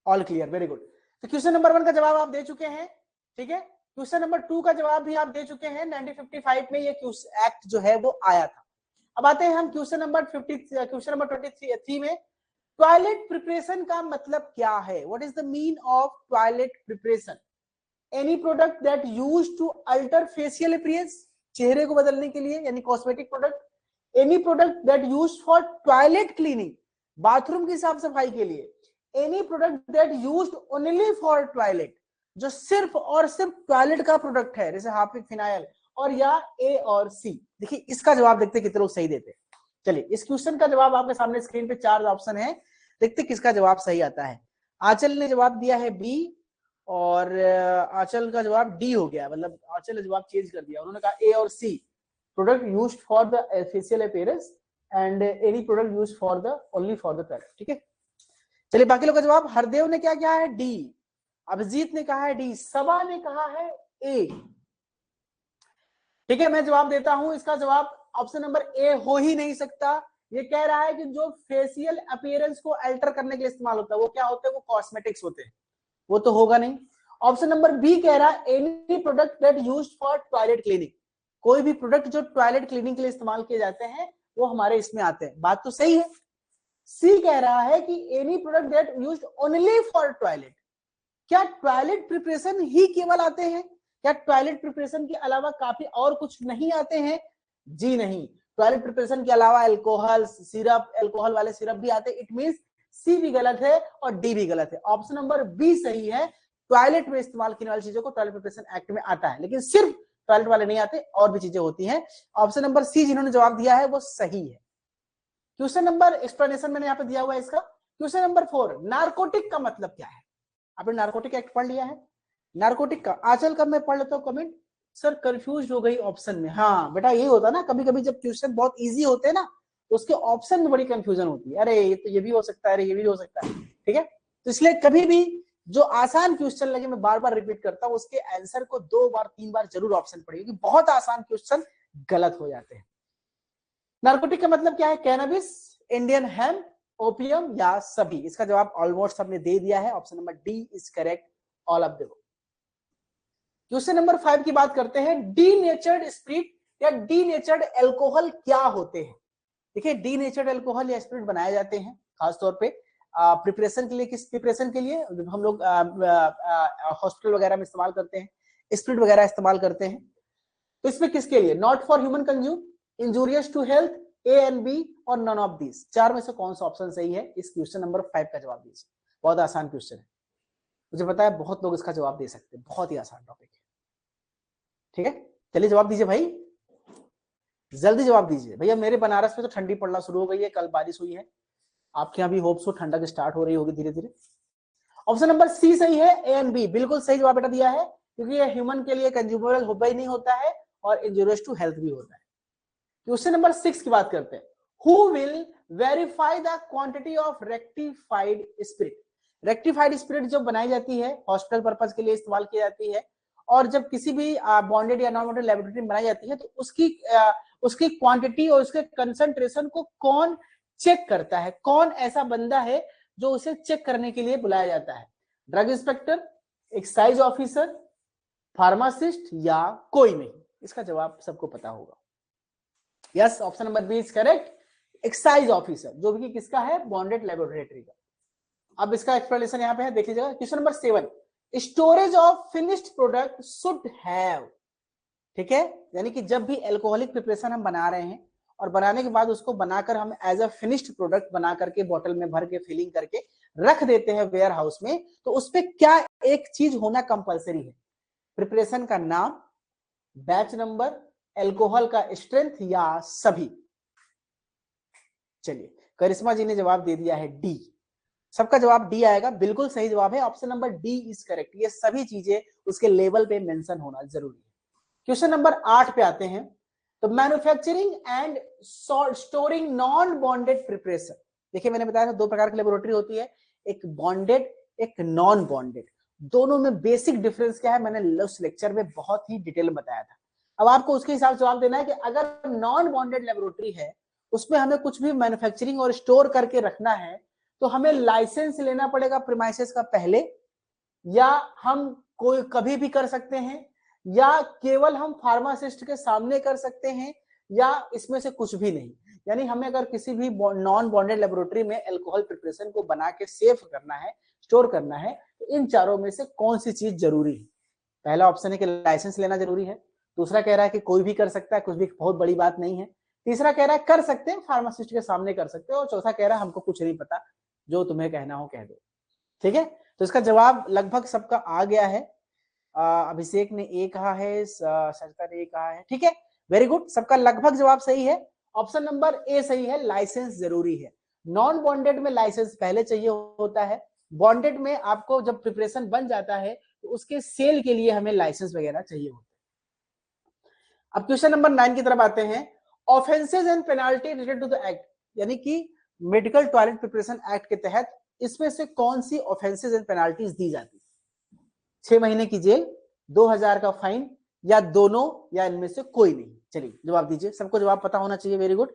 All clear, very good. तो question number 1 का जवाब आप दे चुके हैं, ठीक है। क्वेश्चन नंबर 2 का जवाब भी आप दे चुके हैं। 1955 में ये एक्ट जो है वो आया था। अब आते हैं हम क्वेश्चन नंबर 23 में। टॉयलेट प्रिपरेशन का मतलब क्या है? What is the mean of toilet preparation? Any product that used to alter facial appearance, चेहरे को बदलने के लिए, यानी cosmetic product. Any product that used for toilet cleaning, bathroom की साफ सफाई के लिए। Any product that used only for toilet, जो सिर्फ और सिर्फ टॉयलेट का प्रोडक्ट है, जैसे हार्पिक, फिनाइल, और या ए और सी। देखिए इसका जवाब देखते कितने लोग सही देते हैं। चलिए इस क्वेश्चन का जवाब आपके सामने स्क्रीन पे 4 ऑप्शन है, देखते किसका जवाब सही आता है। आंचल ने जवाब दिया है बी, और आंचल का जवाब डी हो गया, मतलब आंचल ने जवाब चेंज कर दिया, उन्होंने कहा ए और C, product used for the facial appearance and any product used for the only for the toilet, ठीक है। चलिए बाकी लोग का जवाब, हरदेव ने क्या किया है? डी, अभिजीत ने कहा है डी, सबा ने कहा है ए, ठीक है। मैं जवाब देता हूं, इसका जवाब ऑप्शन नंबर ए हो ही नहीं सकता। ये कह रहा है कि जो फेशियल अपीयरेंस को अल्टर करने के लिए इस्तेमाल होता है वो क्या होते हैं? वो कॉस्मेटिक्स होते हैं, वो तो होगा नहीं। ऑप्शन नंबर बी कह रहा है any product that used for toilet cleaning, कोई भी प्रोडक्ट जो टॉयलेट क्लीनिंग के लिए इस्तेमाल किए जाते हैं वो हमारे इसमें आते हैं, बात तो सही है। सी कह रहा है कि any product that used only for toilet, क्या टॉयलेट प्रिपरेशन ही केवल आते हैं? क्या टॉयलेट प्रिपरेशन के अलावा काफी और कुछ नहीं आते हैं? जी नहीं, टॉयलेट प्रिपरेशन के अलावा अल्कोहल, सिरप, अल्कोहल वाले सिरप भी आते हैं। इट मींस सी भी गलत है और डी भी गलत है, ऑप्शन नंबर बी सही है। टॉयलेट में इस्तेमाल करने वाली चीजों को टॉयलेट प्रिपरेशन एक्ट में आता है, लेकिन सिर्फ टॉयलेट वाले नहीं आते, और भी चीजें होती हैं। ऑप्शन नंबर सी जिन्होंने जवाब दिया है वो सही है। क्वेश्चन नंबर, एक्सप्लेनेशन मैंने यहाँ पे दिया हुआ है इसका। क्वेश्चन नंबर 4, नारकोटिक का मतलब क्या है? आपने नारकोटिक एक्ट पढ़ लिया है, नारकोटिक का आंचल का मैं पढ़ लेता हूँ कमेंट। सर कंफ्यूज हो गई ऑप्शन में। हाँ बेटा यही होता है ना, कभी कभी जब क्वेश्चन बहुत इजी होते हैं ना तो उसके ऑप्शन में बड़ी कंफ्यूजन होती है, अरे ये तो ये भी हो सकता है, अरे ये भी हो सकता है, ठीक है। तो इसलिए कभी भी जो आसान क्वेश्चन लगे, मैं बार बार रिपीट करता हूँ, उसके आंसर को 2 बार 3 बार जरूर ऑप्शन पढ़िए, क्योंकि बहुत आसान क्वेश्चन गलत हो जाते हैं। नारकोटिक का मतलब क्या है? कैनबिस, इंडियन हेम्प, ओपियम या सभी? इसका जवाब ऑलमोस्ट सबने दे दिया है, option number D is correct, all of them. Question number 5 की बात करते हैं। डीनेचर्ड स्पिरिट या डीनेचर्ड अल्कोहल क्या होते हैं? देखिए डीनेचर्ड अल्कोहल या स्पिरिट बनाए जाते हैं खासतौर पे प्रिपरेशन के लिए। किस प्रिपरेशन के लिए? हम लोग हॉस्पिटल वगैरह में इस्तेमाल करते हैं, स्पिरिट वगैरह इस्तेमाल करते हैं। तो इसमें किसके लिए? Not for human consume, injurious to health, A and B, और नन ऑफ दीज। 4 में से कौन सा ऑप्शन सही है? इस क्वेश्चन नंबर 5 का जवाब दीजिए। बहुत आसान क्वेश्चन है, मुझे पता है बहुत लोग इसका जवाब दे सकते हैं, बहुत ही आसान टॉपिक है, ठीक है। चलिए जवाब दीजिए भाई, जल्दी जवाब दीजिए भैया। मेरे बनारस में तो ठंडी पड़ना शुरू हो गई है, कल बारिश हुई है, आपके यहाँ भी होप सो ठंडक स्टार्ट हो रही होगी धीरे धीरे। ऑप्शन नंबर सी सही है, ए एंड बी बिल्कुल सही जवाब बेटा दिया है, क्योंकि ये ह्यूमन के लिए कंज्यूमेबल होता ही नहीं होता है और इंजूरियस टू हेल्थ भी होता है। क्वेश्चन नंबर 6 की बात करते हैं। Who will verify the quantity of rectified spirit? Rectified spirit जब बनाई जाती है, हॉस्पिटल पर्पज के लिए इस्तेमाल की जाती है, और जब किसी भी बॉन्डेड या नॉन बॉन्डेड लेबोरेटरी में बनाई जाती है, तो उसकी क्वांटिटी और उसके कंसंट्रेशन को कौन चेक करता है? कौन ऐसा बंदा है जो उसे चेक करने के लिए बुलाया जाता है? Drug inspector, excise officer, pharmacist या कोई नहीं? इसका जवाब सबको पता होगा। Yes, option number B is correct, excise officer, जो भी किसका है? बॉन्डेड लेबोरेटरी का। अब इसका एक्सप्लेनेशन यहाँ पे है, देख लीजिएगा। Question number 7, storage of finished product should have, ठीक है, यानी कि जब भी एल्कोहलिक प्रिपरेशन हम बना रहे हैं और बनाने के बाद उसको बनाकर हम एज अ फिनिश्ड प्रोडक्ट बना करके बोतल में भर के फिलिंग करके रख देते हैं वेयर हाउस में, तो उस पर क्या एक चीज होना कंपलसरी है? प्रिपरेशन का नाम, बैच नंबर, एल्कोहल का स्ट्रेंथ या सभी? चलिए करिश्मा जी ने जवाब दे दिया है डी, सबका जवाब डी आएगा, बिल्कुल सही जवाब है, option number D is correct. ये सभी चीजें उसके लेवल पे मेंशन होना जरूरी है। क्वेश्चन नंबर 8 पे आते हैं। तो manufacturing and storing non bonded preparation, देखिए मैंने बताया था 2 प्रकार की लेबोरेटरी होती है, एक बॉन्डेड एक नॉन बॉन्डेड। दोनों में बेसिक डिफरेंस क्या है मैंने उस लेक्चर में बहुत ही डिटेल में बताया था। अब आपको उसके हिसाब से जवाब देना है कि अगर नॉन बॉन्डेड लेबोरेटरी है, उसमें हमें कुछ भी मैन्युफैक्चरिंग और स्टोर करके रखना है, तो हमें लाइसेंस लेना पड़ेगा प्रीमाइसेस का पहले, या हम कोई कभी भी कर सकते हैं, या केवल हम फार्मासिस्ट के सामने कर सकते हैं, या इसमें से कुछ भी नहीं। यानी हमें अगर किसी भी नॉन बॉन्डेड लेबोरेटरी में अल्कोहल प्रिपरेशन को बना के सेफ करना है, स्टोर करना है, तो इन चारों में से कौन सी चीज जरूरी है? पहला ऑप्शन है कि लाइसेंस लेना जरूरी है, दूसरा कह रहा है कि कोई भी कर सकता है, कुछ भी बहुत बड़ी बात नहीं है, तीसरा कह रहा है कर सकते हैं, फार्मासिस्ट के सामने कर सकते हो, और चौथा कह रहा है हमको कुछ नहीं पता, जो तुम्हें कहना हो कह दो। ठीक है, तो इसका जवाब लगभग सबका आ गया है। अभिषेक ने ए कहा है, सरिता ने ए कहा है। ठीक है, वेरी गुड, सबका लगभग जवाब सही है। ऑप्शन नंबर ए सही है, लाइसेंस जरूरी है। नॉन बॉन्डेड में लाइसेंस पहले चाहिए होता है, बॉन्डेड में आपको जब प्रिपरेशन बन जाता है तो उसके सेल के लिए हमें लाइसेंस वगैरह चाहिए होता है। अब क्वेश्चन नंबर 9 की तरफ आते हैं। Offences and penalty related to the act, यानी कि मेडिकल टॉयलेट प्रिपरेशन एक्ट के तहत इसमें से कौन सी ऑफेंसेस एंड पेनाल्टीज दी जाती है? 6 महीने की जेल, 2000 का फाइन, या दोनों, या इनमें से कोई नहीं? चलिए जवाब दीजिए, सबको जवाब पता होना चाहिए। वेरी गुड,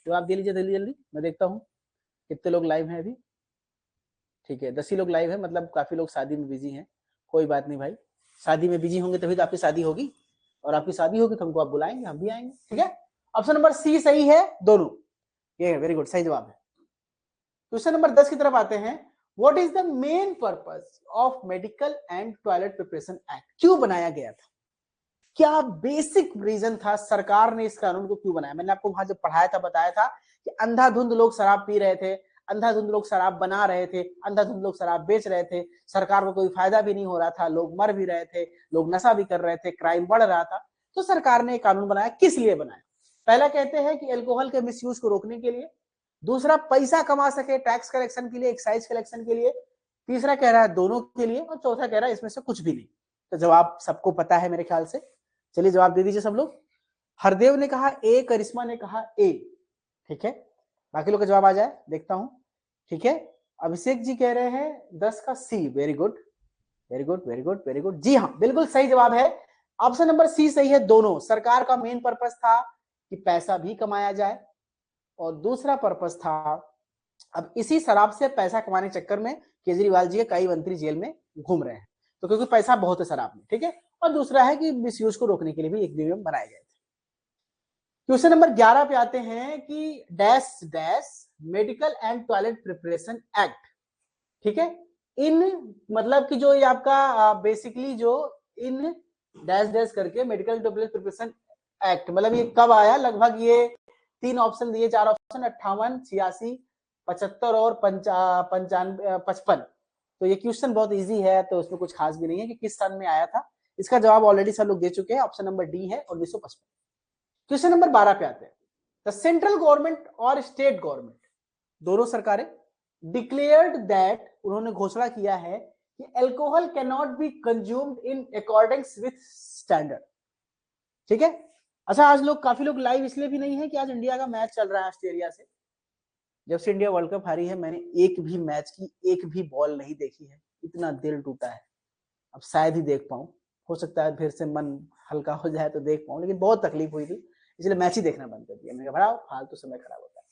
जवाब दे लीजिए जल्दी जल्दी, मैं देखता हूं कितने लोग लाइव हैं अभी। ठीक है, 10 ही लोग लाइव है, मतलब काफी लोग शादी में बिजी हैं। कोई बात नहीं भाई, शादी में बिजी होंगे तभी तो आपकी शादी होगी, और आपकी शादी होगी तो हमको आप बुलाएंगे, हम भी आएंगे। ठीक है, ऑप्शन नंबर सी सही है, दोनों। ये वेरी गुड, सही जवाब है। क्वेश्चन नंबर 10 की तरफ आते हैं। What is the main purpose of medical and toilet preparation act? क्यों बनाया गया था? क्या बेसिक रीजन था सरकार ने इस कानून को क्यों बनाया? मैंने आपको वहां जब पढ़ाया था बताया था कि अंधाधुंध लोग शराब पी रहे थे, अंधाधुंध लोग शराब बना रहे थे, अंधाधुंध लोग शराब बेच रहे थे, सरकार को कोई फायदा भी नहीं हो रहा था, लोग मर भी रहे थे, लोग नशा भी कर रहे थे, क्राइम बढ़ रहा था। तो सरकार ने कानून बनाया, किस लिए बनाया? पहला कहते हैं कि अल्कोहल के मिसयूज को रोकने के लिए, दूसरा पैसा कमा सके टैक्स कलेक्शन के लिए, एक्साइज कलेक्शन के लिए, तीसरा कह रहा है दोनों के लिए, और चौथा कह रहा है इसमें से कुछ भी नहीं। तो जवाब सबको पता है मेरे ख्याल से, चलिए जवाब दे दीजिए सब लोग। हरदेव ने कहा ए, करिश्मा ने कहा ए। ठीक है, बाकी लोग का जवाब आ जाए, देखता हूं। ठीक है, अभिषेक जी कह रहे हैं 10 का C. Very good very good very good very good, जी हाँ बिल्कुल सही जवाब है। ऑप्शन नंबर सी सही है, दोनों। सरकार का मेन पर्पस था कि पैसा भी कमाया जाए, और दूसरा पर्पस था, अब इसी शराब से पैसा कमाने के चक्कर में केजरीवाल जी के कई मंत्री जेल में घूम रहे हैं, तो क्योंकि पैसा बहुत है शराब में। ठीक है, और दूसरा है कि मिसयूज को रोकने के लिए भी एक नियम बनाए गए थे। क्वेश्चन नंबर 11 पे आते हैं कि dash dash medical and toilet preparation act. ठीक है, इन मतलब कि जो ये आपका बेसिकली जो इन डैश डैश करके मेडिकल टॉयलेट प्रिपरेशन एक्ट, मतलब ये कब आया? लगभग ये 3 ऑप्शन दिए, 4 ऑप्शन, 58, 86, 75 और 55, 55। तो ये क्वेश्चन बहुत इजी है, तो उसमें कुछ खास भी नहीं है कि किस सन में आया था। इसका जवाब ऑलरेडी सब लोग दे चुके हैं, ऑप्शन नंबर डी है, 1955। क्वेश्चन नंबर 12 पे आते हैं। द सेंट्रल गवर्नमेंट और स्टेट गवर्नमेंट, दोनों सरकारें, डिक्लेयर्ड दैट, उन्होंने घोषणा किया है कि alcohol can not be consumed in according with standard. ठीक है, अच्छा आज लोग काफी लोग लाइव इसलिए भी नहीं है कि आज इंडिया का मैच चल रहा है ऑस्ट्रेलिया से। जब से इंडिया वर्ल्ड कप हारी है, मैंने एक भी मैच की एक भी बॉल नहीं देखी है, इतना दिल टूटा है। अब शायद ही देख पाऊं, हो सकता है फिर से मन हल्का हो जाए तो देख पाऊं, लेकिन बहुत तकलीफ हुई थी, इसलिए मैच ही देखना बंद कर दिया। मैंने कहा फालतू समय खराब होता है।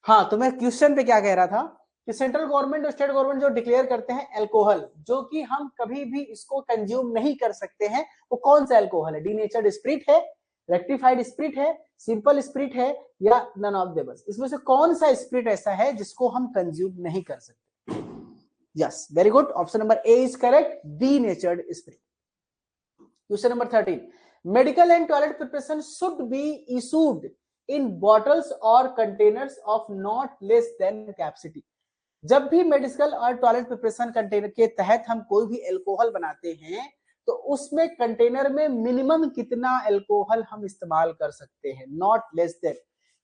हाँ, तो मैं क्वेश्चन पे क्या कह रहा था कि सेंट्रल गवर्नमेंट और स्टेट गवर्नमेंट जो डिक्लेयर करते हैं अल्कोहल, जो कि हम कभी भी इसको कंज्यूम नहीं कर सकते हैं, वो कौन सा अल्कोहल है? डीनेचर्ड स्पिरिट है, रेक्टिफाइड स्पिरिट है, सिंपल स्पिरिट है, या नन ऑफ द अबव? इसमें से कौन सा स्पिरिट ऐसा है जिसको हम कंज्यूम नहीं कर सकते? Yes, very good, option number A is correct, denatured spirit. Question number 13, medical and toilet preparation should be issued in bottles और containers of not less than capacity. जब भी मेडिकल और टॉयलेट प्रिपरेशन कंटेनर के तहत हम कोई भी alcohol बनाते हैं, तो उसमें कंटेनर में मिनिमम कितना अल्कोहल हम इस्तेमाल कर सकते हैं? Not less then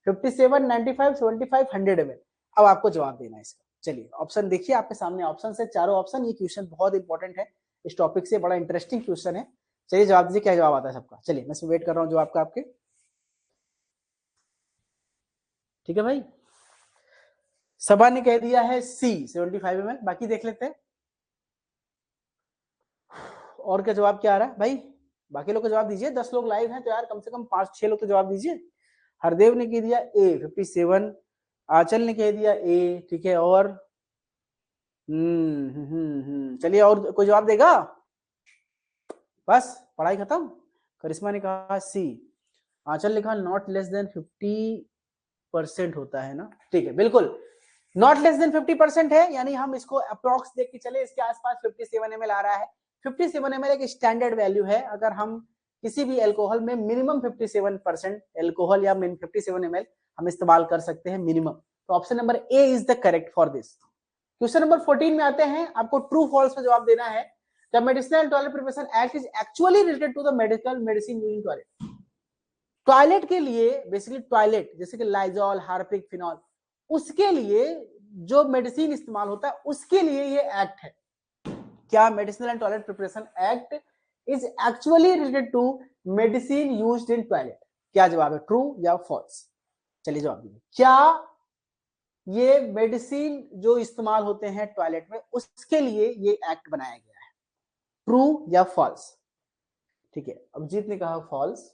57, 95, 75, 100 ml। अब आपको जवाब देना है इसका। चलिए ऑप्शन देखिए, आपके सामने ऑप्शन है, चारों ऑप्शन। ये क्वेश्चन बहुत इंपॉर्टेंट है, इस टॉपिक से बड़ा इंटरेस्टिंग क्वेश्चन है। चलिए जवाब दीजिए, क्या जवाब आता है सबका? चलिए मैं इसमें वेट कर रहा हूँ जवाब का आपके। ठीक है भाई, सबा ने कह दिया है सी 75 ml, बाकी देख लेते हैं और क्या जवाब क्या आ रहा है भाई। बाकी लोग को जवाब दीजिए, 10 लोग लाइव हैं तो यार कम से कम 5-6 लोग तो जवाब दीजिए। हरदेव ने कह दिया ए 57, आंचल ने कह दिया ए, ठीक है, और चलिए, और कोई जवाब देगा? बस पढ़ाई खत्म। करिश्मा ने कहा सी, आंचल ने कहा नॉट लेस देन 50% होता है ना, ठीक है, बिल्कुल नॉट लेस देन 50% है, यानी हम इसको अप्रोक्स देख के चले, इसके आसपास 57 ml आ रहा है। 57 ml एक स्टैंडर्ड वैल्यू है, अगर हम किसी भी एल्कोहल में मिनिमम 57% एल्कोहल या 57 ml हम इस्तेमाल कर सकते हैं मिनिमम। तो option number A is the correct for this. Question number 14 में आते हैं, आपको ट्रू फॉल्स में जवाब देना है। The medicinal toilet preparation act is actually related to the medical medicine used in toilet. Toilet के लिए बेसिकली टॉयलेट जैसे कि लाइजॉल, हार्पिक, फिनॉल, उसके लिए जो मेडिसिन इस्तेमाल होता है उसके लिए ये एक्ट है। क्या medicinal and toilet preparation act is actually related to medicine used in toilet? क्या जवाब है, ट्रू या फॉल्स? चलिए जवाब दीजिए। क्या ये मेडिसिन जो इस्तेमाल होते हैं टॉयलेट में उसके लिए ये एक्ट बनाया गया है? ट्रू या फॉल्स? ठीक है, अभिजीत ने कहा फॉल्स,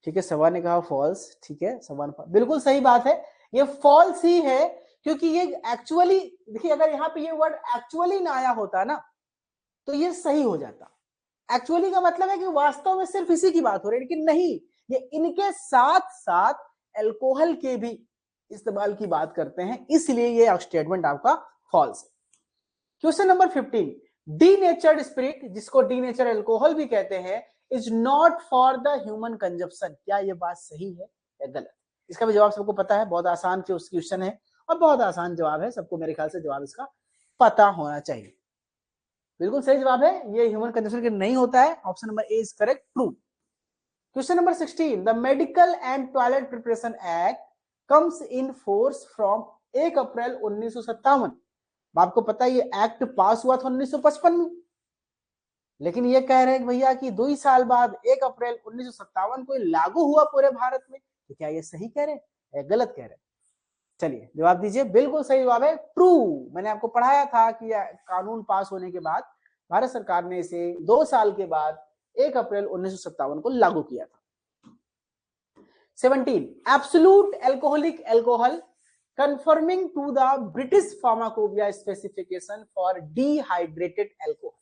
ठीक है, सवा ने कहा फॉल्स, ठीक है, सवा बिल्कुल सही बात है, ये फॉल्स ही है, क्योंकि ये एक्चुअली, देखिए अगर यहाँ पे ये वर्ड एक्चुअली ना आया होता ना तो ये सही हो जाता। एक्चुअली का मतलब है कि वास्तव में सिर्फ इसी की बात हो रही है, लेकिन नहीं, ये इनके साथ साथ एल्कोहल के भी इस्तेमाल की बात करते हैं, इसलिए ये स्टेटमेंट आपका फॉल्स है। क्वेश्चन नंबर 15, डीनेचर्ड स्पिरिट, जिसको डीनेचर्ड एल्कोहल भी कहते हैं, is not for the human consumption. क्या ये बात सही है या गलत? इसका भी जवाब सबको पता है, बहुत आसान क्वेश्चन है और बहुत आसान जवाब है, सबको मेरे ख्याल से जवाब इसका पता होना चाहिए। बिल्कुल सही जवाब है, ये ह्यूमन कंजप्शन के नहीं होता है, option number A is correct, true. Question number 16, the medical and toilet preparation act comes in force from 1 अप्रैल 1957। आपको पता है ये एक्ट पास हुआ था 1955 में, लेकिन ये कह रहे हैं भैया कि 2 साल बाद 1 अप्रैल 1957 को लागू हुआ पूरे भारत में। तो क्या ये सही कह रहे हैं या गलत कह रहे हैं? चलिए जवाब दीजिए। बिल्कुल सही जवाब है, ट्रू। मैंने आपको पढ़ाया था कि कानून पास होने के बाद भारत सरकार ने इसे 2 साल के बाद 1 अप्रैल 1957 को लागू किया था। 17, absolute alcoholic alcohol conforming to the British Pharmacopoeia specification for dehydrated alcohol।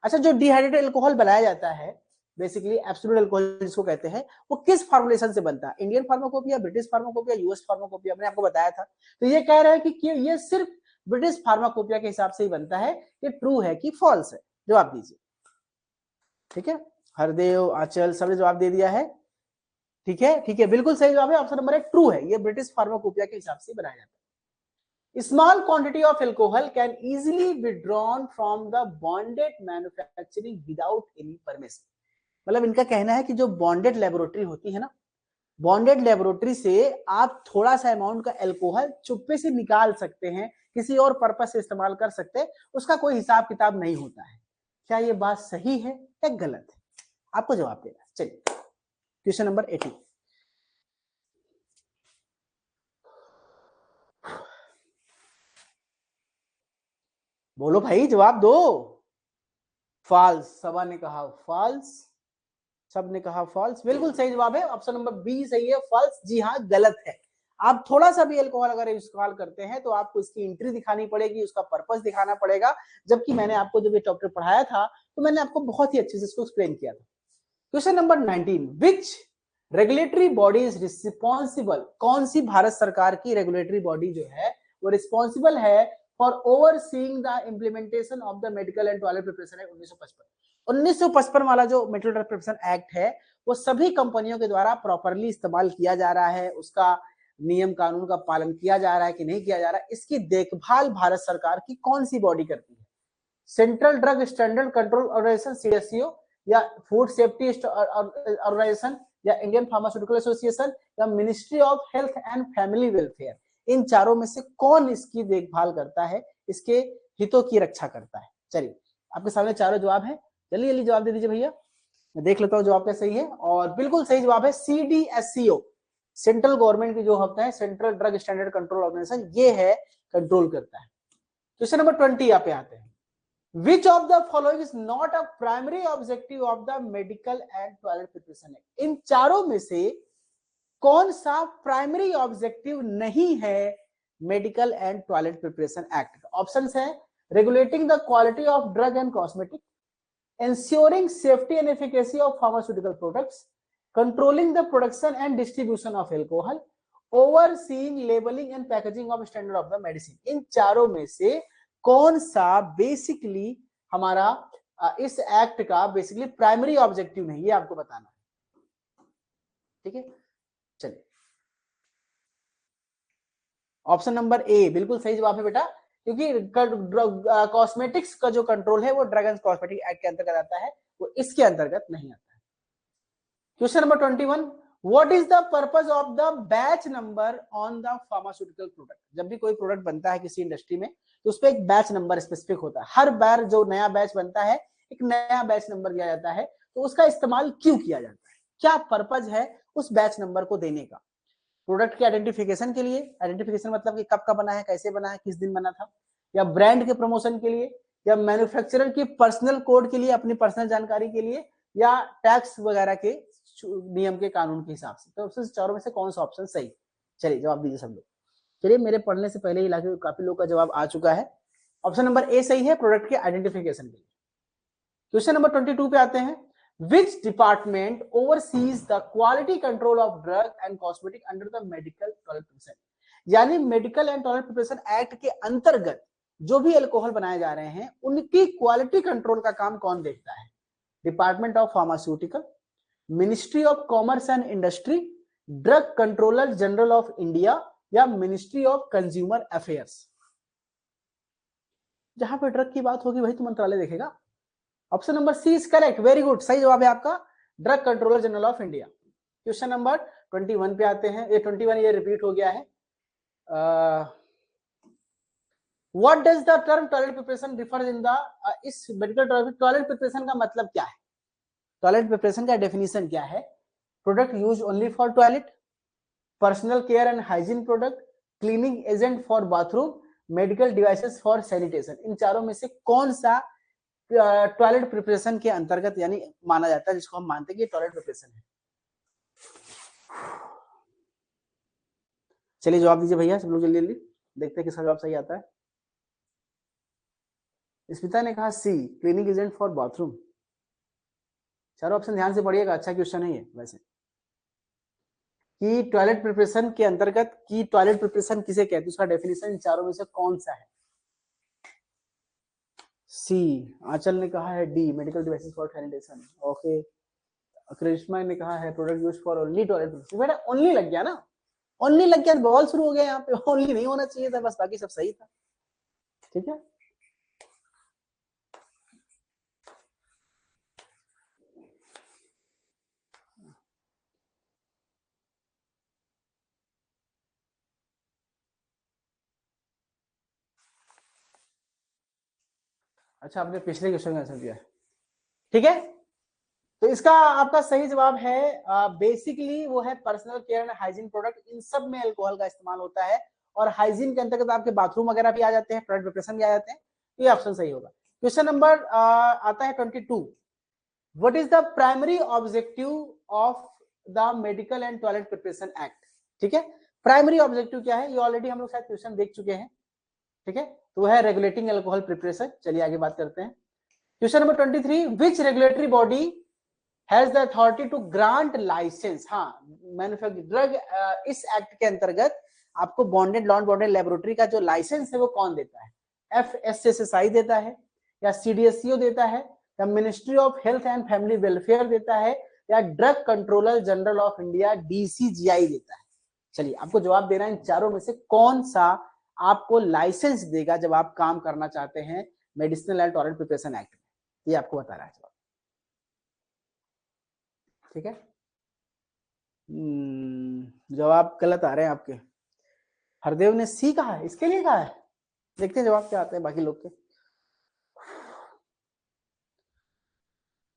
अच्छा, जो डिहाइड्रेटेड अल्कोहल बनाया जाता है बेसिकली एब्सोल्यूट अल्कोहल जिसको कहते हैं, वो किस फॉर्मुलेशन से बनता है? Indian pharmacopoeia, British pharmacopoeia, US pharmacopoeia, मैंने आपको बताया था। तो ये कह रहे हैं कि ये सिर्फ ब्रिटिश फार्माकोपिया के हिसाब से ही बनता है। ये ट्रू है कि फॉल्स है? जवाब दीजिए। ठीक है, हरदेव, आंचल, सबने जवाब दे दिया है। ठीक है, ठीक है, बिल्कुल सही जवाब है, ऑप्शन नंबर 1 ट्रू है, ये ब्रिटिश फार्माकोपिया के हिसाब से बनाया जाता है। Small quantity of alcohol can easily withdrawn from the bonded manufacturing without any permission. मतलब इनका कहना है कि जो बॉन्डेड लेबोरेटरी होती है ना, बॉन्डेड लेबोरेटरी से आप थोड़ा सा अमाउंट का एल्कोहल चुप्पे से निकाल सकते हैं, किसी और पर्पस से इस्तेमाल कर सकते हैं, उसका कोई हिसाब किताब नहीं होता है। क्या ये बात सही है या गलत है? आपको जवाब देना। चलिए क्वेश्चन नंबर 18, बोलो भाई, जवाब दो। फॉल्स, सबा ने कहा फॉल्स, सब ने कहा फॉल्स, बिल्कुल सही जवाब है, ऑप्शन नंबर बी सही है, फॉल्स। जी हाँ, गलत है। आप थोड़ा सा भी अल्कोहल अगर इस्तेमाल करते हैं तो आपको इसकी एंट्री दिखानी पड़ेगी, उसका पर्पस दिखाना पड़ेगा। जबकि मैंने आपको जब ये टॉपिक पढ़ाया था तो मैंने आपको बहुत ही अच्छे से इसको एक्सप्लेन किया था। Question number 19, which regulatory body is responsible, कौन सी भारत सरकार की रेगुलेटरी बॉडी जो है वो रिस्पॉन्सिबल है for overseeing the implementation of the medical and toilet preparation act 1955। 1955 वाला जो मेडिकल टॉयलेट प्रिपरेशन एक्ट है वो सभी कंपनियों के द्वारा प्रॉपरली इस्तेमाल किया जा रहा है, उसका नियम कानून का पालन किया जा रहा है कि नहीं किया जा रहा है, इसकी देखभाल भारत सरकार की कौन सी बॉडी करती है? Central drug standard control organization CSCO, या फूड सेफ्टी ऑर्गेनाइजेशन, या इंडियन फार्मास्यूटिकल एसोसिएशन, या ministry of health and family welfare. इन चारों में से कौन इसकी देखभाल करता है, इसके हितों की रक्षा करता है? चलिए आपके सामने चारों जवाब है, जल्दी जल्दी जवाब दे दीजिए भैया, मैं देख लेता हूँ जवाब क्या सही है। और बिल्कुल सही जवाब है सीडीएससीओ, सेंट्रल गवर्नमेंट की जो होता है central drug standard control organisation, ये है कंट्रोल करता है। क्वेश्चन नंबर 20 यहाँ पे आते हैं, Which of the following is not a primary objective of the medical and toilet preparation act? इन चारों में से कौन सा प्राइमरी ऑब्जेक्टिव नहीं है medical and toilet preparation act का? ऑप्शंस है regulating the quality of drug and cosmetic, ensuring safety and efficacy of pharmaceutical products, controlling the production and distribution of alcohol, overseeing labeling and packaging of standard of the medicine। इन चारों में से कौन सा basically हमारा इस act का basically primary objective नहीं, ये आपको बताना है। ठीक है, चलिए ऑप्शन नंबर ए बिल्कुल सही जवाब है बेटा, क्योंकि कॉस्मेटिक्स का जो कंट्रोल है वो ड्रग एंड कॉस्मेटिक एक्ट के अंतर्गत आता है, वो इसके अंतर्गत नहीं आता है। Question number 21, what is the purpose of the batch number on the pharmaceutical product? जब भी कोई प्रोडक्ट बनता है किसी इंडस्ट्री में तो उस पर एक बैच नंबर स्पेसिफिक होता है। हर बार जो नया बैच बनता है एक नया बैच नंबर दिया जाता है, तो उसका इस्तेमाल क्यों किया जाता है, क्या पर्पज है उस बैच नंबर को देने का? प्रोडक्ट के आइडेंटिफिकेशन के लिए, आइडेंटिफिकेशन मतलब कि कब का बना है, कैसे बना है, किस दिन बना था, या ब्रांड के प्रमोशन के लिए, या मैन्युफैक्चरर की पर्सनल कोड के लिए, अपनी पर्सनल जानकारी के लिए, या टैक्स वगैरह के नियम के कानून के हिसाब से। तो ऑप्शन चारों में से कौन सा ऑप्शन सही? चलिए जवाब दीजिए सब लोग। चलिए मेरे पढ़ने से पहले ही काफी लोग का जवाब आ चुका है। ऑप्शन नंबर ए सही है, प्रोडक्ट के आइडेंटिफिकेशन के लिए। क्वेश्चन नंबर 22 पे आते हैं, which department oversees the quality control of drug and cosmetic under the medical toilet preparation? यानी medical and toilet preparation act के अंतर्गत जो भी अल्कोहल बनाए जा रहे हैं उनकी क्वालिटी कंट्रोल का काम कौन देखता है? Department of pharmaceutical, ministry of commerce and industry, drug controller general of India, या मिनिस्ट्री ऑफ कंज्यूमर अफेयर्स? जहां पे ड्रग की बात होगी वही तो मंत्रालय देखेगा। Option number C is correct, very good, सही जवाब है आपका, drug controller general of India. Question number 21 पे आते हैं, ये 21 ये रिपीट हो गया है। What does the term toilet preparation refer in the, इस मेडिकल टॉयलेट प्रिपरेशन का मतलब क्या है? टॉयलेट प्रिपरेशन का डेफिनेशन क्या है? Product use only for toilet, personal care and hygiene product, cleaning agent for bathroom, medical devices for sanitation. इन चारों में से कौन सा टॉयलेट प्रिपरेशन के अंतर्गत यानी माना जाता है, जिसको हम मानते हैं कि टॉयलेट प्रिपरेशन है? चलिए जवाब दीजिए भैया सब लोग जल्दी जल्दी, देखते हैं किसका जवाब सही आता है। स्मिता ने कहा सी, क्लीनिंग एजेंट फॉर बाथरूम। चारों ऑप्शन ध्यान से पढ़िएगा, अच्छा क्वेश्चन है ये वैसे। कि टॉयलेट प्रिपरेशन के अंतर्गत की टॉयलेट प्रिपरेशन किसे कहते हैं, उसका डेफिनेशन इन चारों में से कौन सा है? सी, आंचल ने कहा है D, medical devices for sanitation. Okay, Karishma ने कहा है product use for only toilet preparation. बेटा ओनली लग गया ना, ओनली लग गया, बवाल शुरू हो गया यहाँ पे, ओनली नहीं होना चाहिए था, बस बाकी सब सही था। ठीक है, अच्छा आपने पिछले क्वेश्चन का आंसर दिया है, ठीक है। तो इसका आपका सही जवाब है बेसिकली वो है personal care and hygiene product. इन सब में अल्कोहल का इस्तेमाल होता है, और हाइजीन के अंतर्गत आपके बाथरूम वगैरह भी आ जाते हैं, टॉयलेट प्रिपरेशन भी आ जाते हैं। ये ऑप्शन सही होगा। क्वेश्चन नंबर आता है 22, what is the primary objective of the medical and toilet preparation act? ठीक है, प्राइमरी ऑब्जेक्टिव क्या है, ये ऑलरेडी हम लोग शायद क्वेश्चन देख चुके हैं। ठीक है, तो है रेगुलेटिंग अल्कोहल प्रिपरेशन। चलिए आगे बात करते हैं। Question number 23, which regulatory body has the authority to grant licence? हाँ, मैन्युफैक्चरिंग ड्रग इस एक्ट के अंतर्गत आपको बॉन्डेड नॉन बॉन्डेड लेबोरेटरी का जो लाइसेंस है वो कौन देता है? FSSAI देता है, या CDSCO देता है, या ministry of health and family welfare देता है, या drug controller general of India DCGI देता है? चलिए आपको जवाब देना है, इन चारों में से कौन सा आपको लाइसेंस देगा जब आप काम करना चाहते हैं medicinal and toilet preparation act में? ये आपको बता रहा है जवाब। ठीक है, जवाब गलत आ रहे हैं आपके। हरदेव ने सी कहा है, इसके लिए कहा है, देखते हैं जवाब क्या आते हैं बाकी लोग के।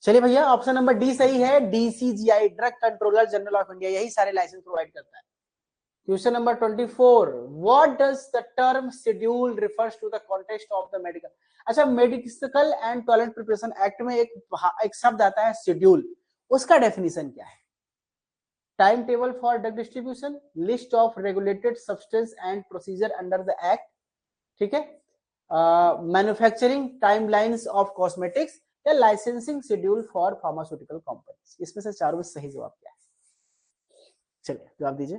चलिए भैया ऑप्शन नंबर डी सही है, DCGI drug controller general of India, यही सारे लाइसेंस प्रोवाइड करता है। Question number 24, what does the term schedule refers to the context of the medical? अच्छा, medical and toilet preparation act में एक शब्द आता है शेड्यूल, उसका डेफिनेशन क्या है? Time table for drug distribution, list of regulated substance and procedure under the act, ठीक है, मैन्युफैक्चरिंग टाइमलाइंस ऑफ कॉस्मेटिक्स या licensing schedule for pharmaceutical companies. इसमें से चारों में सही जवाब क्या है? चलिए जवाब दीजिए।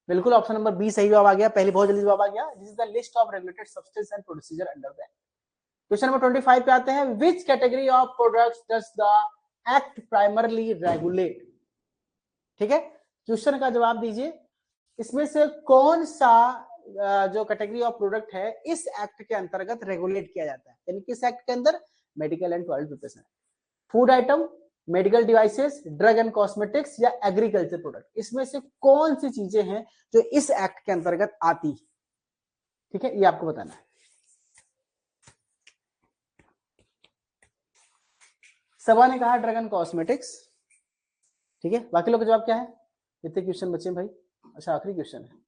बिल्कुल ऑप्शन नंबर बी सही जवाब आ गया, पहले बहुत जल्दी जवाब आ गया। This is the list of regulated substance and procedure under the act. Question number 25 पे आते हैं, which category of products does the act primarily regulate, ठीक है, क्वेश्चन का जवाब दीजिए। इसमें से कौन सा जो कैटेगरी ऑफ प्रोडक्ट है इस एक्ट के अंतर्गत रेगुलेट किया जाता है, यानी किस एक्ट के अंदर? Medical and toilet preparation, food item, medical devices, drug and cosmetics या एग्रीकल्चर प्रोडक्ट, इसमें से कौन सी चीजें हैं जो इस एक्ट के अंतर्गत आती है, ठीक है, ये आपको बताना है। सबा ने कहा ड्रग एंड कॉस्मेटिक्स, ठीक है, बाकी लोग का जवाब क्या है? कितने क्वेश्चन बचे भाई? अच्छा आखिरी क्वेश्चन है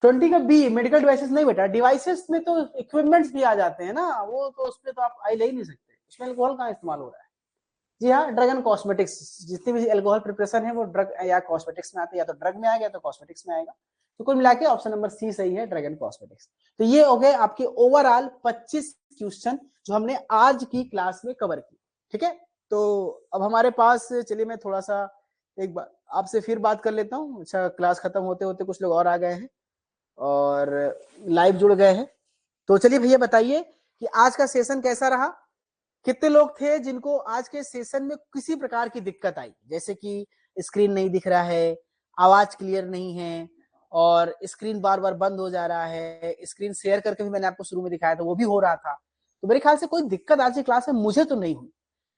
20 का बी, मेडिकल डिवाइसेस नहीं बेटा, डिवाइसेस में तो इक्विपमेंट्स भी आ जाते हैं ना, वो तो उसमें तो आप आई ले ही नहीं सकते, उसमें अल्कोहल कहाँ इस्तेमाल हो रहा है। जी हाँ, ड्रग एंड कॉस्मेटिक्स, जितनी भी अल्कोहल प्रिपरेशन है वो ड्रग या कॉस्मेटिक्स में आते हैं, या तो ड्रग में आएगा या तो कॉस्मेटिक्स में आएगा। तो कुल मिला के ऑप्शन नंबर सी सही है, ड्रग एंड कॉस्मेटिक्स। तो ये हो गए आपके ओवरऑल 25 क्वेश्चन जो हमने आज की क्लास में कवर किए, ठीक है। तो अब हमारे पास, चलिए मैं थोड़ा सा एक बार आपसे फिर बात कर लेता हूँ। अच्छा, क्लास खत्म होते होते कुछ लोग और आ गए हैं और लाइव जुड़ गए हैं। तो चलिए भैया बताइए कि आज का सेशन कैसा रहा? कितने लोग थे जिनको आज के सेशन में किसी प्रकार की दिक्कत आई, जैसे कि स्क्रीन नहीं दिख रहा है, आवाज क्लियर नहीं है, और स्क्रीन बार बार बंद हो जा रहा है, स्क्रीन शेयर करके भी मैंने आपको शुरू में दिखाया था वो भी हो रहा था। तो मेरे ख्याल से कोई दिक्कत आज की क्लास में मुझे तो नहीं हुई।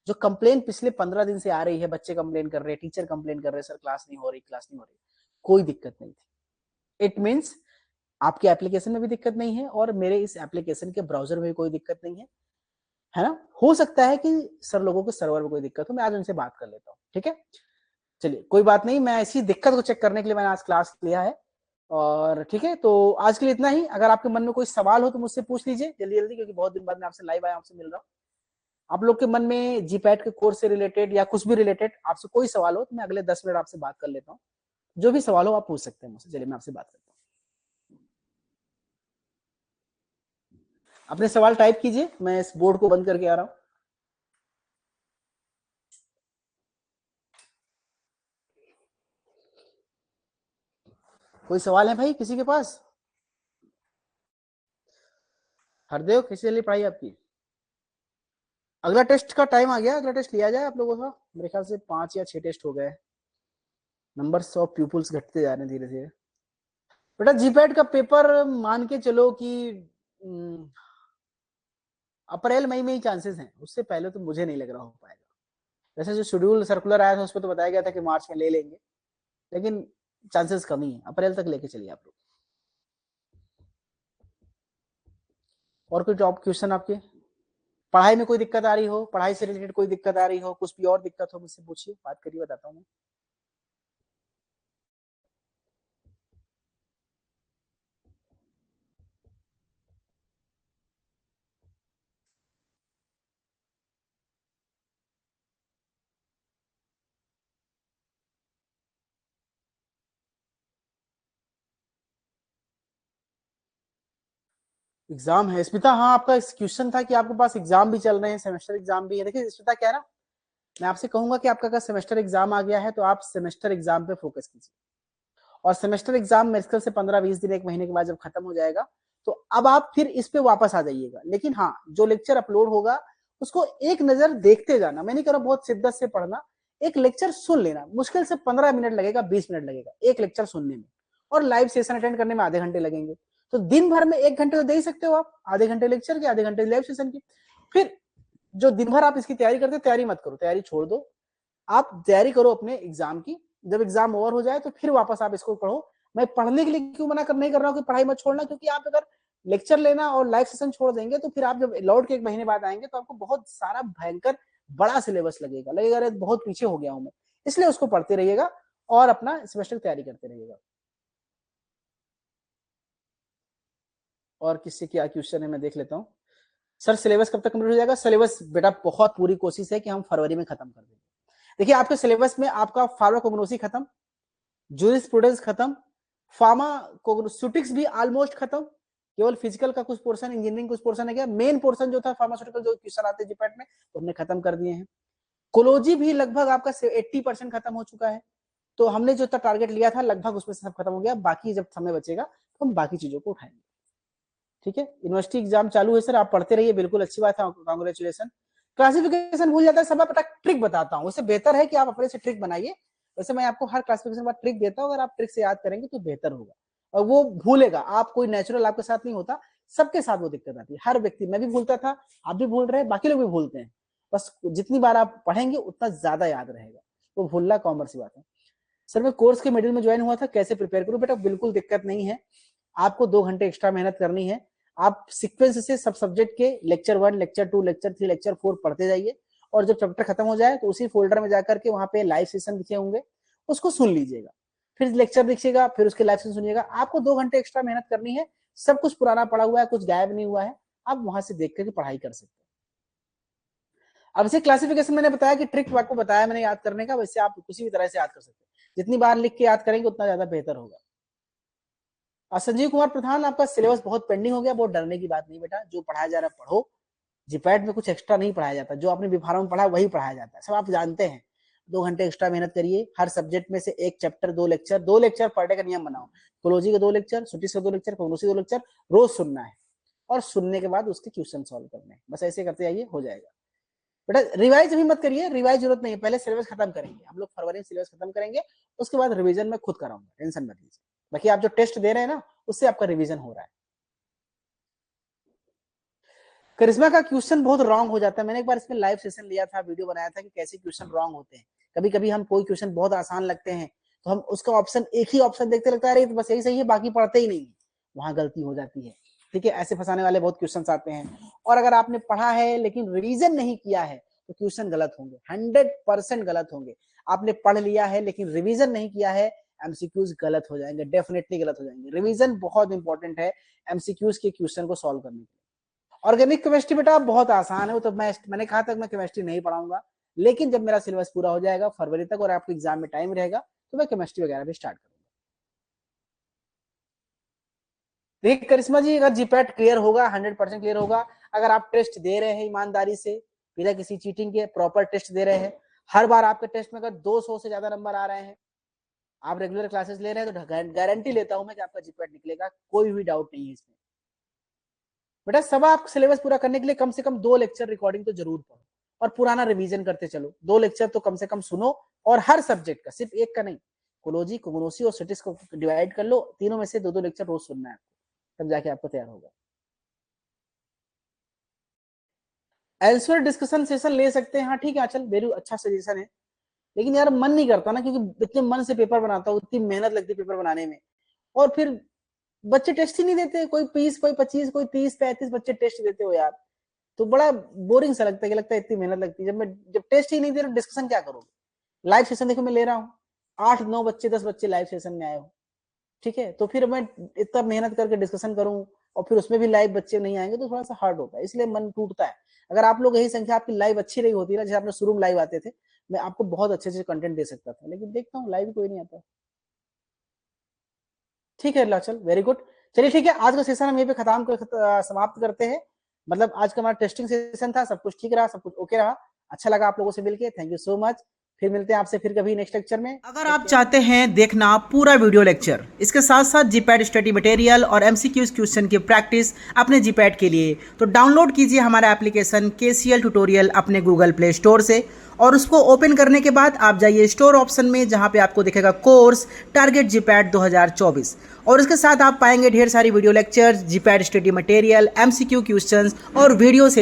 जो कंप्लेन पिछले 15 दिन से आ रही है, बच्चे कंप्लेन कर रहे हैं, टीचर कंप्लेन कर रहे हैं, सर क्लास नहीं हो रही, क्लास नहीं हो रही, कोई दिक्कत नहीं थी। इट मीन्स आपके एप्लीकेशन में भी दिक्कत नहीं है और मेरे इस एप्लीकेशन के ब्राउजर में भी कोई दिक्कत नहीं है ना। हो सकता है कि सर लोगों के सर्वर में कोई दिक्कत हो, मैं आज उनसे बात कर लेता हूँ, ठीक है। चलिए कोई बात नहीं, मैं इसी दिक्कत को चेक करने के लिए मैंने आज क्लास लिया है। और ठीक है, तो आज के लिए इतना ही। अगर आपके मन में कोई सवाल हो तो मुझसे पूछ लीजिए जल्दी जल्दी, क्योंकि बहुत दिन बाद मैं आपसे लाइव आया, आपसे मिल रहा हूँ। आप लोग के मन में जीपैट के कोर्स से रिलेटेड या कुछ भी रिलेटेड आपसे कोई सवाल हो तो मैं अगले 10 मिनट आपसे बात कर लेता हूँ। जो भी सवाल हो आप पूछ सकते हैं मुझसे। चलिए मैं आपसे बात करता हूँ। अपने सवाल टाइप कीजिए, मैं इस बोर्ड को बंद करके आ रहा हूँ। कोई सवाल है भाई किसी के पास? हरदेव कैसी चली पढ़ाई आपकी? अगला टेस्ट का टाइम आ गया, अगला टेस्ट लिया जाए आप लोगों का। मेरे ख्याल से 5 या 6 टेस्ट हो गए। नंबर्स ऑफ पीपुल्स घटते जा रहे हैं धीरे धीरे। बेटा जीपैट का पेपर मान के चलो कि अप्रैल मई में ही चांसेस हैं, उससे पहले तो मुझे नहीं लग रहा हो पाएगा। वैसे जो शेड्यूल सर्कुलर आया था उसमें तो बताया गया था कि मार्च में ले लेंगे, लेकिन चांसेस कम ही है। अप्रैल तक लेके चलिए आप लोग। और कोई टॉप क्वेश्चन आपके? पढ़ाई में कोई दिक्कत आ रही हो, पढ़ाई से रिलेटेड कोई दिक्कत आ रही हो, कुछ भी और दिक्कत हो मुझसे पूछिए, बात करिए, बताता हूँ मैं। एग्जाम है स्मिता? हाँ, आपका क्वेश्चन था कि आपके पास एग्जाम भी चल रहे हैं, सेमेस्टर एग्जाम भी है। देखिए स्मिता क्या है ना, मैं आपसे कहूंगा कि आपका अगर सेमेस्टर एग्जाम आ गया है तो आप सेमेस्टर एग्जाम पे फोकस कीजिए। और सेमेस्टर एग्जाम मेडिकल से 15-20 दिन, 1 महीने के बाद जब खत्म हो जाएगा तो अब आप फिर इस पे वापस आ जाइएगा। लेकिन हाँ, जो लेक्चर अपलोड होगा उसको एक नजर देखते जाना। मैं नहीं कह रहा बहुत शिद्दत से पढ़ना, एक लेक्चर सुन लेना। मुश्किल से 15 मिनट लगेगा, 20 मिनट लगेगा एक लेक्चर सुनने में, और लाइव सेशन अटेंड करने में आधे घंटे लगेंगे। तो दिन भर में 1 घंटे तो दे ही सकते हो आप, आधे घंटे लेक्चर के, आधे घंटे लाइव सेशन की। फिर जो दिन भर आप इसकी तैयारी करते, तैयारी मत करो, तैयारी छोड़ दो। आप तैयारी करो अपने एग्जाम की, जब एग्जाम ओवर हो जाए तो फिर वापस आप इसको पढ़ो। मैं पढ़ने के लिए क्यों मना कर नहीं कर रहा हूँ कि पढ़ाई मत छोड़ना, क्योंकि आप अगर लेक्चर लेना और लाइव सेशन छोड़ देंगे तो फिर आप जब लौट के 1 महीने बाद आएंगे तो आपको बहुत सारा भयंकर बड़ा सिलेबस लगेगा अरे बहुत पीछे हो गया हूं मैं। इसलिए उसको पढ़ते रहिएगा और अपना सेमेस्टर की तैयारी करते रहिएगा। और किससे क्या क्वेश्चन है मैं देख लेता हूँ। सर सिलेबस कब तक कंप्लीट हो जाएगा? सिलेबस बेटा बहुत पूरी कोशिश है कि हम फरवरी में खत्म कर देंगे। देखिए आपके सिलेबस में आपका फार्माकोग्नोसी खत्म, जूरिस्प्रूडेंस खत्म, फार्माकोग्नोस्टिक्स भी ऑलमोस्ट खत्म, केवल फिजिकल का कुछ पोर्शन, इंजीनियरिंग कुछ पोर्शन है, क्या मेन पोर्शन जो था फार्मास्यूटिकल जो क्वेश्चन आते हैं जीपैट में तो हमने खत्म कर दिए हैं। कोलोजी भी लगभग आपका 80% खत्म हो चुका है, तो हमने जो टारगेट लिया था लगभग उसमें से सब खत्म हो गया, बाकी जब समय बचेगा तो हम बाकी चीजों को उठाएंगे। ठीक है, यूनिवर्सिटी एग्जाम चालू है सर, आप पढ़ते रहिए, बिल्कुल अच्छी बात है, कांग्रेचुलेशन। क्लासिफिकेशन भूल जाता है सब, आप ट्रिक बताता हूँ, उससे बेहतर है कि आप अपने से ट्रिक बनाइए। वैसे मैं आपको हर क्लासिफिकेशन बाद ट्रिक देता हूँ, अगर आप ट्रिक से याद करेंगे तो बेहतर होगा, और वो भूलेगा आप, कोई नेचुरल आपके साथ नहीं होता, सबके साथ वो दिक्कत आती है, हर व्यक्ति, मैं भी भूलता था, आप भी भूल रहे हैं, बाकी लोग भी भूलते हैं, बस जितनी बार आप पढ़ेंगे उतना ज्यादा याद रहेगा, वो भूलना कॉमन सी बात है। सर मैं कोर्स के मिडिल में ज्वाइन हुआ था, कैसे प्रिपेयर करूं? बेटा बिल्कुल दिक्कत नहीं है, आपको 2 घंटे एक्स्ट्रा मेहनत करनी है, आप सीक्वेंस से सब सब्जेक्ट के लेक्चर 1, लेक्चर 2, लेक्चर 3, लेक्चर 4 पढ़ते जाइए, और जब चैप्टर खत्म हो जाए तो उसी फोल्डर में जाकर के वहां पे लाइव सेशन लिखे होंगे, उसको सुन लीजिएगा, फिर लेक्चर देखिएगा, फिर उसके लाइव सेशन सुनिएगा। आपको 2 घंटे एक्स्ट्रा मेहनत करनी है, सब कुछ पुराना पड़ा हुआ है, कुछ गायब नहीं हुआ है, आप वहां से देख करके पढ़ाई कर सकते हैं। अब इसे क्लासिफिकेशन मैंने बताया कि ट्रिक आपको बताया मैंने याद करने का, वैसे आप किसी भी तरह से याद कर सकते हैं, जितनी बार लिख के याद करेंगे उतना ज्यादा बेहतर होगा। संजीव कुमार प्रधान, आपका सिलेबस बहुत पेंडिंग हो गया, बहुत डरने की बात नहीं बेटा, जो पढ़ाया जा रहा है पढ़ो, जीपैट में कुछ एक्स्ट्रा नहीं पढ़ाया जाता, जो आपने विभाग में पढ़ा वही पढ़ाया जाता है, सब आप जानते हैं। 2 घंटे एक्स्ट्रा मेहनत करिए, हर सब्जेक्ट में से एक chapter 2 lecture, 2 lecture per day का नियम बनाओ, कोलोजी का 2 लेक्चर, सुटिस का 2 लेक्चर, कोग्नोसी 2 लेक्चर रोज सुनना है, और सुनने के बाद उसके क्वेश्चन सॉल्व करने हैं, बस ऐसे करते आइए, हो जाएगा बेटा। रिवाइज भी मत करिए, रिवाइज जरूरत नहीं है, पहले सिलेबस खत्म करेंगे हम लोग, फरवरी में सिलेबस खत्म करेंगे, उसके बाद रिवीजन में खुद कराऊंगा, टेंशन मत लीजिए, बाकी आप जो टेस्ट दे रहे हैं ना उससे आपका रिवीजन हो रहा है। करिश्मा का क्वेश्चन बहुत रॉन्ग हो जाता है, मैंने एक बार इसमें लाइव सेशन लिया था, वीडियो बनाया था कि कैसे क्वेश्चन रॉन्ग होते हैं। कभी कभी हम कोई क्वेश्चन बहुत आसान लगते हैं तो हम उसका ऑप्शन, एक ही ऑप्शन देखते लगता है, अरे तो बस यही सही है, बाकी पढ़ते ही नहीं, वहां गलती हो जाती है। ठीक है, ऐसे फंसाने वाले बहुत क्वेश्चन आते हैं, और अगर आपने पढ़ा है लेकिन रिवीजन नहीं किया है तो क्वेश्चन गलत होंगे, 100% गलत होंगे। आपने पढ़ लिया है लेकिन रिवीजन नहीं किया है, एमसीक्यूज गलत हो जाएंगे, डेफिनेटली गलत हो जाएंगे। रिवीजन बहुत इंपॉर्टेंट है एमसीक्यूज के क्वेश्चन को सॉल्व करने के लिए। ऑर्गेनिक केमिस्ट्री बेटा बहुत आसान है, वो तो मैंने कहा था मैं केमिस्ट्री नहीं पढ़ाऊंगा, लेकिन जब मेरा सिलेबस पूरा हो जाएगा फरवरी तक और आपके एग्जाम में टाइम रहेगा तो मैं केमिस्ट्री वगैरह भी स्टार्ट करूंगा। देखिए करिश्मा जी, अगर जीपैट क्लियर होगा, 100% क्लियर होगा, अगर आप टेस्ट दे रहे हैं ईमानदारी से, बिना किसी चीटिंग के प्रॉपर टेस्ट दे रहे हैं, हर बार आपके टेस्ट में अगर 200 से ज्यादा नंबर आ रहे हैं, आप रेगुलर क्लासेस ले रहे हैं, तो गारंटी लेता हूं मैं कि आपका जीपैट निकलेगा, कोई भी डाउट नहीं है इसमें। बेटा सब आप सिलेबस पूरा करने के लिए कम से कम 2 लेक्चर रिकॉर्डिंग तो जरूर पढ़ो, और पुराना रिवीजन करते चलो, 2 लेक्चर तो कम से कम सुनो, और हर सब्जेक्ट का, सिर्फ एक का नहीं, कोलोजी, कोग्नोसी और स्टैटिस्टिक्स को डिवाइड कर लो, तीनों में से 2-2 लेक्चर रोज सुनना है आपको, तब जाके आपको तैयार होगा। एल्सवेयर डिस्कशन सेशन ले सकते हैं, हाँ ठीक है, चल वेरी अच्छा सजेशन है, लेकिन यार मन नहीं करता ना, क्योंकि इतने मन से पेपर बनाता हूँ, इतनी मेहनत लगती है पेपर बनाने में, और फिर बच्चे टेस्ट ही नहीं देते, कोई 20, कोई 25, कोई 30, 35 बच्चे टेस्ट देते हो यार, तो बड़ा बोरिंग सा लगता है, कि लगता है इतनी मेहनत लगती है, जब टेस्ट ही नहीं दे रहा डिस्कशन क्या करोगे। लाइव सेशन देखो मैं ले रहा हूँ, 8-9 बच्चे 10 बच्चे लाइव सेशन में आए हो, ठीक है, तो फिर मैं इतना मेहनत करके डिस्कशन करूं और फिर उसमें भी लाइव बच्चे नहीं आएंगे तो थोड़ा सा हार्ड होता है, इसलिए मन टूटता है। अगर आप लोग यही संख्या, आपकी लाइव अच्छी रही होती ना, जैसे आपने शुरू में लाइव आते थे, मैं आपको बहुत अच्छे से कंटेंट दे सकता था, लेकिन देखता हूँ लाइव कोई नहीं आता। ठीक है लाचल, वेरी गुड, चलिए ठीक है, आज का सेशन हम यहीं पे समाप्त करते हैं। मतलब आज का हमारा टेस्टिंग सेशन था, सब कुछ ठीक रहा, सब कुछ ओके रहा, अच्छा लगा आप लोगों से मिलके, थैंक यू सो मच। फिर मिलते हैं आपसे फिर कभी नेक्स्ट लेक्चर में। अगर आप चाहते हैं देखना पूरा वीडियो लेक्चर, इसके साथ साथ जीपैट स्टडी मटेरियल और एमसीक्यूज क्वेश्चन की प्रैक्टिस अपने जीपैट के लिए, तो डाउनलोड कीजिए हमारा एप्लीकेशन केसीएल ट्यूटोरियल अपने गूगल प्ले स्टोर से, और उसको ओपन करने के बाद आप जाइए स्टोर ऑप्शन में, जहां पे आपको दिखेगा कोर्स टारगेट जीपैट 2024, और इसके साथ आप पाएंगे ढेर सारी video lectures, GPAT study material, MCQ questions और वीडियो से